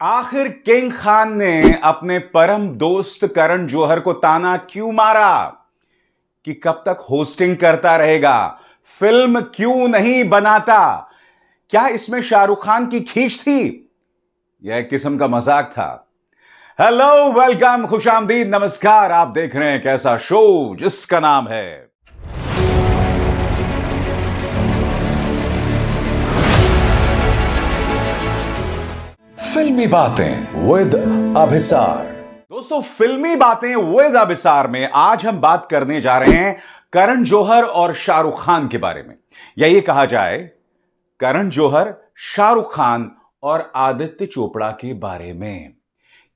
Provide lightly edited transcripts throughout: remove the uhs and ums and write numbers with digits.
आखिर किंग खान ने अपने परम दोस्त करण जौहर को ताना क्यों मारा कि कब तक होस्टिंग करता रहेगा, फिल्म क्यों नहीं बनाता? क्या इसमें शाहरुख खान की खींच थी? यह एक किस्म का मजाक था। हेलो, वेलकम, खुशामदीद, नमस्कार। आप देख रहे हैं कैसा शो जिसका नाम है फिल्मी बातें विद अभिसार। दोस्तों, फिल्मी बातें विद अभिसार में आज हम बात करने जा रहे हैं करण जौहर और शाहरुख खान के बारे में, या ये कहा जाए करण जौहर, शाहरुख खान और आदित्य चोपड़ा के बारे में।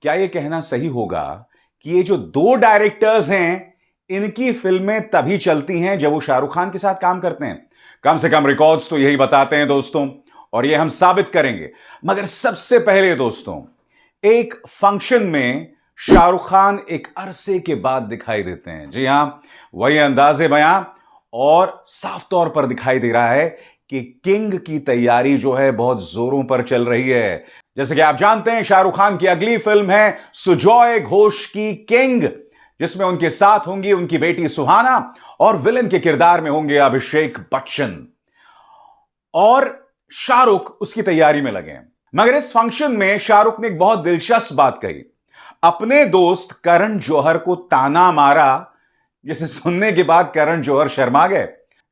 क्या यह कहना सही होगा कि ये जो दो डायरेक्टर्स हैं, इनकी फिल्में तभी चलती हैं जब वो शाहरुख खान के साथ काम करते हैं? कम से कम रिकॉर्ड्स तो यही बताते हैं दोस्तों, और ये हम साबित करेंगे। मगर सबसे पहले दोस्तों, एक फंक्शन में शाहरुख खान एक अरसे के बाद दिखाई देते हैं। जी हां, वही अंदाजे बयां, और साफ तौर पर दिखाई दे रहा है कि किंग की तैयारी जो है बहुत जोरों पर चल रही है। जैसे कि आप जानते हैं, शाहरुख खान की अगली फिल्म है सुजॉय घोष की किंग, जिसमें उनके साथ होंगी उनकी बेटी सुहाना और विलन के किरदार में होंगे अभिषेक बच्चन। और शाहरुख उसकी तैयारी में लगे हैं। मगर इस फंक्शन में शाहरुख ने एक बहुत दिलचस्प बात कही। अपने दोस्त करण जौहर को ताना मारा, जिसे सुनने के बाद करण जौहर शर्मा गए।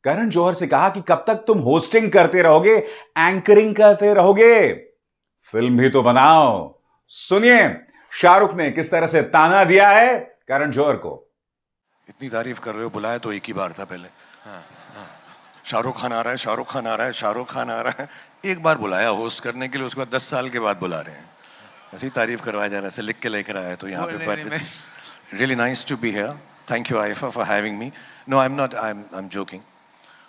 करण जौहर से कहा कि कब तक तुम होस्टिंग करते रहोगे, एंकरिंग करते रहोगे, फिल्म भी तो बनाओ। सुनिए शाहरुख ने किस तरह से ताना दिया है करण जौहर को। इतनी तारीफ कर रहे हो, बुलाया तो एक ही बार था पहले। शाहरुख खान आ रहा है, शाहरुख खान आ रहा है, शाहरुख खान आ रहा है। एक बार बुलाया होस्ट करने के लिए, उसके बाद 10 साल के बाद बुला रहे हैं। ऐसी तारीफ करवाया जा रहा है, ऐसे लिख के लेकर आया तो यहाँ पे। But it's really nice to be here. Thank you IIFA for having me. No, I am not, I am joking.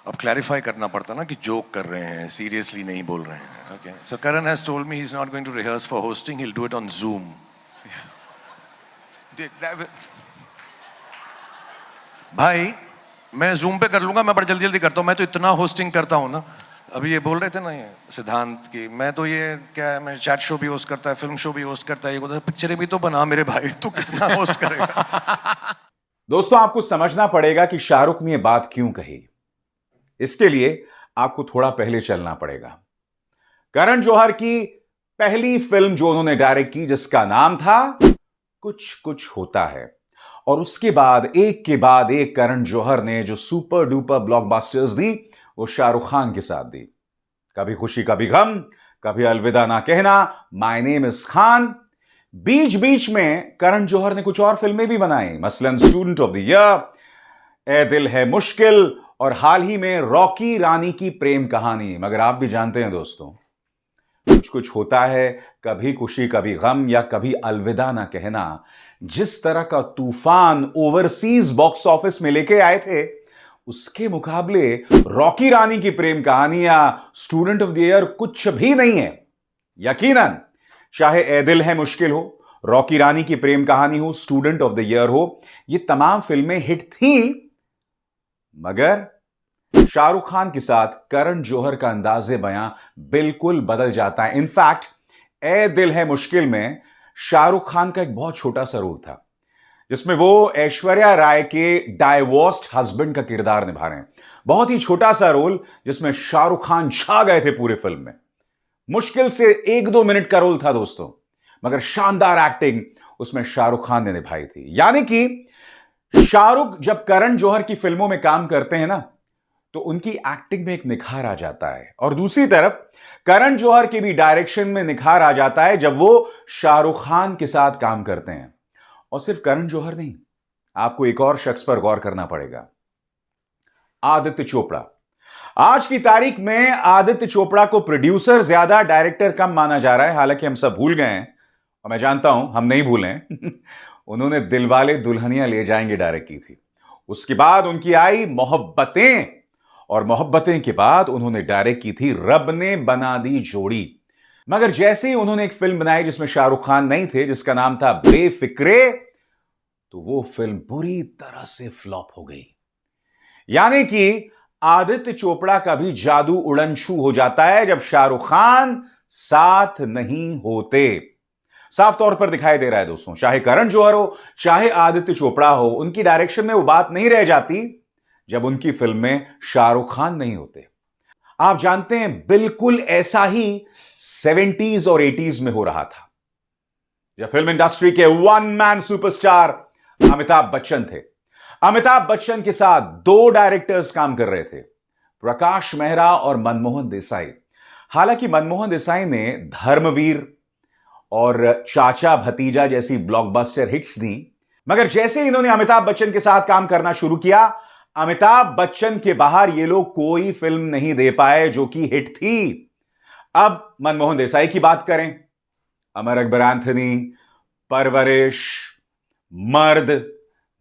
अब क्लैरिफाई करना पड़ता ना कि जोक कर रहे हैं, सीरियसली नहीं बोल रहे हैं। Okay, so Karan has told me he is not going to rehearse for hosting, he will do it on Zoom. भाई मैं जूम पे कर लूंगा, मैं बड़ा जल्दी जल्दी करता हूँ। मैं तो इतना होस्टिंग करता हूँ ना। अभी ये बोल रहे थे ना ये सिद्धांत की, मैं तो ये क्या है, मैं चैट शो भी होस्ट करता है, फिल्म शो भी होस्ट करता है, ये बोलता है पिक्चरें भी तो बना मेरे भाई, तू कितना होस्ट करेगा। दोस्तों, आपको समझना पड़ेगा कि शाहरुख ने यह बात क्यों कही। इसके लिए आपको थोड़ा पहले चलना पड़ेगा। करण जौहर की पहली फिल्म जो उन्होंने डायरेक्ट की, जिसका नाम था कुछ कुछ होता है, और उसके बाद एक करण जौहर ने जो सुपर डुपर ब्लॉकबस्टर्स दी, वो शाहरुख खान के साथ दी। कभी खुशी कभी गम, कभी अलविदा ना कहना, माय नेम इज खान। बीच बीच में करण जौहर ने कुछ और फिल्में भी बनाई, मसलन स्टूडेंट ऑफ द ईयर, ए दिल है मुश्किल, और हाल ही में रॉकी रानी की प्रेम कहानी। मगर आप भी जानते हैं दोस्तों, कुछ कुछ होता है, कभी खुशी कभी गम, या कभी अलविदा ना कहना, जिस तरह का तूफान ओवरसीज बॉक्स ऑफिस में लेके आए थे, उसके मुकाबले रॉकी रानी की प्रेम कहानी या स्टूडेंट ऑफ द ईयर कुछ भी नहीं है। यकीनन, चाहे ए दिल है मुश्किल हो, रॉकी रानी की प्रेम कहानी हो, स्टूडेंट ऑफ द ईयर हो, ये तमाम फिल्में हिट थी। मगर शाहरुख खान के साथ करण जौहर का अंदाजे बयां बिल्कुल बदल जाता है। इनफैक्ट, ए दिल है मुश्किल में शाहरुख खान का एक बहुत छोटा सा रोल था, जिसमें वो ऐश्वर्या राय के डाइवोर्स्ड हस्बैंड का किरदार निभा रहे हैं। बहुत ही छोटा सा रोल, जिसमें शाहरुख खान छा गए थे पूरे फिल्म में। मुश्किल से 1-2 मिनट का रोल था दोस्तों, मगर शानदार एक्टिंग उसमें शाहरुख खान ने निभाई थी। यानी कि शाहरुख जब करण जौहर की फिल्मों में काम करते हैं ना, तो उनकी एक्टिंग में एक निखार आ जाता है, और दूसरी तरफ करण जौहर के भी डायरेक्शन में निखार आ जाता है जब वो शाहरुख खान के साथ काम करते हैं। और सिर्फ करण जौहर नहीं, आपको एक और शख्स पर गौर करना पड़ेगा, आदित्य चोपड़ा। आज की तारीख में आदित्य चोपड़ा को प्रोड्यूसर ज्यादा, डायरेक्टर कम माना जा रहा है। हालांकि हम सब भूल गए हैं, और मैं जानता हूं हम नहीं भूले उन्होंने दिलवाले दुल्हनिया ले जाएंगे डायरेक्ट की थी। उसके बाद उनकी आई मोहब्बतें, और मोहब्बतें के बाद उन्होंने डायरेक्ट की थी रब ने बना दी जोड़ी। मगर जैसे ही उन्होंने एक फिल्म बनाई जिसमें शाहरुख खान नहीं थे, जिसका नाम था बेफिक्रे, तो वो फिल्म बुरी तरह से फ्लॉप हो गई। यानी कि आदित्य चोपड़ा का भी जादू उड़न छू हो जाता है जब शाहरुख खान साथ नहीं होते। साफ तौर पर दिखाई दे रहा है दोस्तों, चाहे करण जौहर हो चाहे आदित्य चोपड़ा हो, उनकी डायरेक्शन में वो बात नहीं रह जाती जब उनकी फिल्म में शाहरुख खान नहीं होते। आप जानते हैं बिल्कुल ऐसा ही 70s और 80s में हो रहा था, जब फिल्म इंडस्ट्री के one man superstar Amitabh Bachchan थे। अमिताभ बच्चन के साथ दो डायरेक्टर्स काम कर रहे थे, प्रकाश मेहरा और मनमोहन देसाई। हालांकि मनमोहन देसाई ने धर्मवीर और चाचा भतीजा जैसी ब्लॉकबस्टर हिट्स दी, मगर जैसे ही इन्होंने अमिताभ बच्चन के साथ काम करना शुरू किया, अमिताभ बच्चन के बाहर ये लोग कोई फिल्म नहीं दे पाए जो कि हिट थी। अब मनमोहन देसाई की बात करें, अमर अकबर एंथनी, परवरिश, मर्द,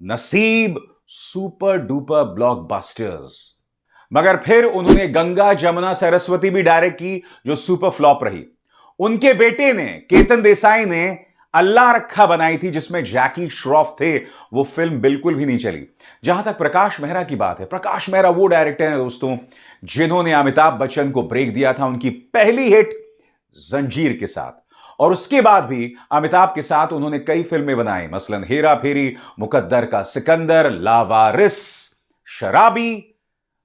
नसीब, सुपर डुपर ब्लॉकबस्टर्स। मगर फिर उन्होंने गंगा जमुना सरस्वती भी डायरेक्ट की जो सुपर फ्लॉप रही। उनके बेटे ने, केतन देसाई ने, अल्लाह रखा बनाई थी जिसमें जैकी श्रॉफ थे, वो फिल्म बिल्कुल भी नहीं चली। जहां तक प्रकाश मेहरा की बात है, प्रकाश मेहरा वो डायरेक्टर हैं दोस्तों जिन्होंने अमिताभ बच्चन को ब्रेक दिया था उनकी पहली हिट जंजीर के साथ, और उसके बाद भी अमिताभ के साथ उन्होंने कई फिल्में बनाई, मसलन हेरा फेरी, मुकद्दर का सिकंदर, लावारिस, शराबी।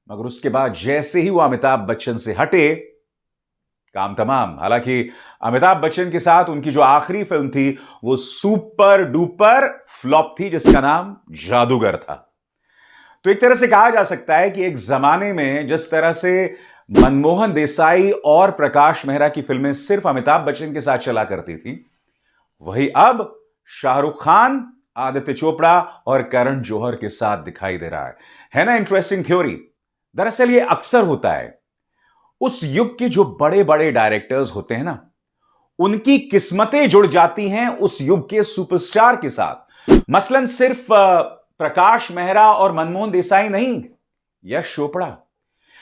मगर उसके बाद जैसे ही वो अमिताभ बच्चन से हटे, काम तमाम। हालांकि अमिताभ बच्चन के साथ उनकी जो आखिरी फिल्म थी वो सुपर डुपर फ्लॉप थी जिसका नाम जादूगर था। तो एक तरह से कहा जा सकता है कि एक जमाने में जिस तरह से मनमोहन देसाई और प्रकाश मेहरा की फिल्में सिर्फ अमिताभ बच्चन के साथ चला करती थी, वही अब शाहरुख खान, आदित्य चोपड़ा और करण जौहर के साथ दिखाई दे रहा है ना इंटरेस्टिंग थ्योरी। दरअसल ये अक्सर होता है, उस युग के जो बड़े बड़े डायरेक्टर्स होते हैं ना, उनकी किस्मतें जुड़ जाती हैं उस युग के सुपरस्टार के साथ। मसलन सिर्फ प्रकाश मेहरा और मनमोहन देसाई नहीं,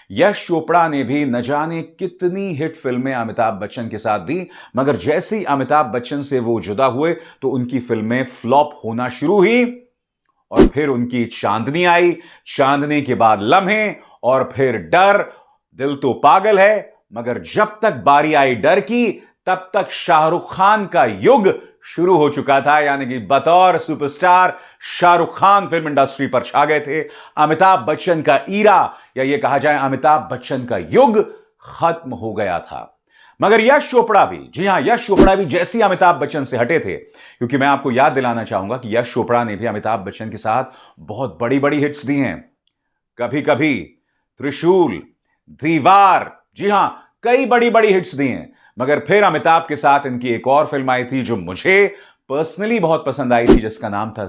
यश चोपड़ा ने भी न जाने कितनी हिट फिल्में अमिताभ बच्चन के साथ दी, मगर जैसे ही अमिताभ बच्चन से वो जुदा हुए तो उनकी फिल्में फ्लॉप होना शुरू हुई, और फिर उनकी चांदनी आई, चांदनी के बाद लम्हे, और फिर डर। दिल तो पागल है, मगर जब तक बारी आई डर की तब तक शाहरुख खान का युग शुरू हो चुका था, यानी कि बतौर superstar Shahrukh Khan film industry पर छा गए थे। अमिताभ बच्चन का ईरा, या यह कहा जाए अमिताभ बच्चन का युग खत्म हो गया था। मगर यश चोपड़ा भी, जी हां, यश चोपड़ा भी जैसे ही अमिताभ बच्चन से हटे थे, क्योंकि मैं आपको याद दिलाना चाहूंगा कि यश चोपड़ा ने भी अमिताभ बच्चन के साथ बहुत बड़ी बड़ी हिट्स दी हैं। कभी कभी, त्रिशूल, दीवार, जी हां, कई बड़ी बड़ी हिट्स दी हैं। मगर फिर अमिताभ के साथ इनकी एक और फिल्म आई थी जो मुझे पर्सनली बहुत पसंद आई थी, जिसका नाम था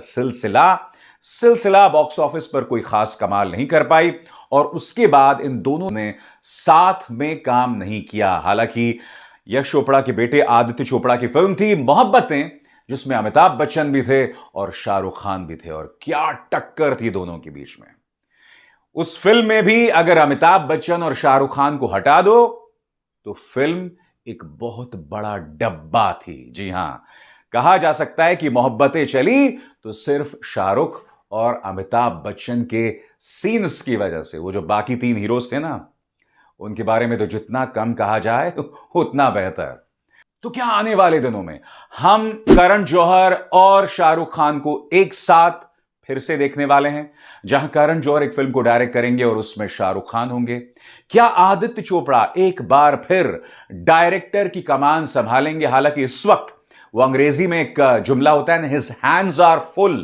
सिलसिला बॉक्स ऑफिस पर कोई खास कमाल नहीं कर पाई, और उसके बाद इन दोनों ने साथ में काम नहीं किया। हालांकि यश चोपड़ा के बेटे आदित्य चोपड़ा की फिल्म थी मोहब्बतें, जिसमें अमिताभ बच्चन भी थे और शाहरुख खान भी थे, और क्या टक्कर थी दोनों के बीच में। उस फिल्म में भी अगर अमिताभ बच्चन और शाहरुख खान को हटा दो तो फिल्म एक बहुत बड़ा डब्बा थी। जी हां, कहा जा सकता है कि मोहब्बतें चली तो सिर्फ शाहरुख और अमिताभ बच्चन के सीन्स की वजह से। वो जो बाकी तीन हीरोज थे ना, उनके बारे में तो जितना कम कहा जाए उतना बेहतर। तो क्या आने वाले दिनों में हम करण जौहर और शाहरुख खान को एक साथ फिर से देखने वाले हैं, जहां करण जौहर एक फिल्म को डायरेक्ट करेंगे और उसमें शाहरुख खान होंगे? क्या आदित्य चोपड़ा एक बार फिर डायरेक्टर की कमान संभालेंगे? हालांकि इस वक्त वो अंग्रेजी में एक जुमला होता है ना, हिज हैंड्स आर फुल।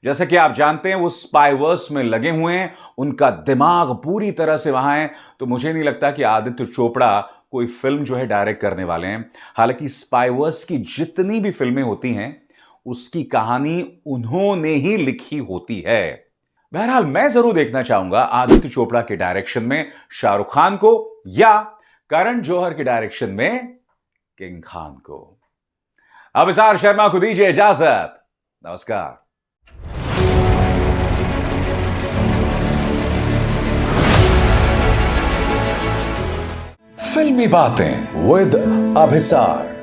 जैसा कि आप जानते हैं वो स्पाइवर्स में लगे हुए हैं, उनका दिमाग पूरी तरह से वहां है। तो मुझे नहीं लगता कि आदित्य चोपड़ा कोई फिल्म जो है डायरेक्ट करने वाले हैं। हालांकि स्पाइवर्स की जितनी भी फिल्में होती हैं उसकी कहानी उन्होंने ही लिखी होती है। बहरहाल मैं जरूर देखना चाहूंगा आदित्य चोपड़ा के डायरेक्शन में शाहरुख खान को, या करण जौहर के डायरेक्शन में किंग खान को। अब इसार शर्मा को दीजिए इजाजत। नमस्कार। फिल्मी बातें विद अभिसार।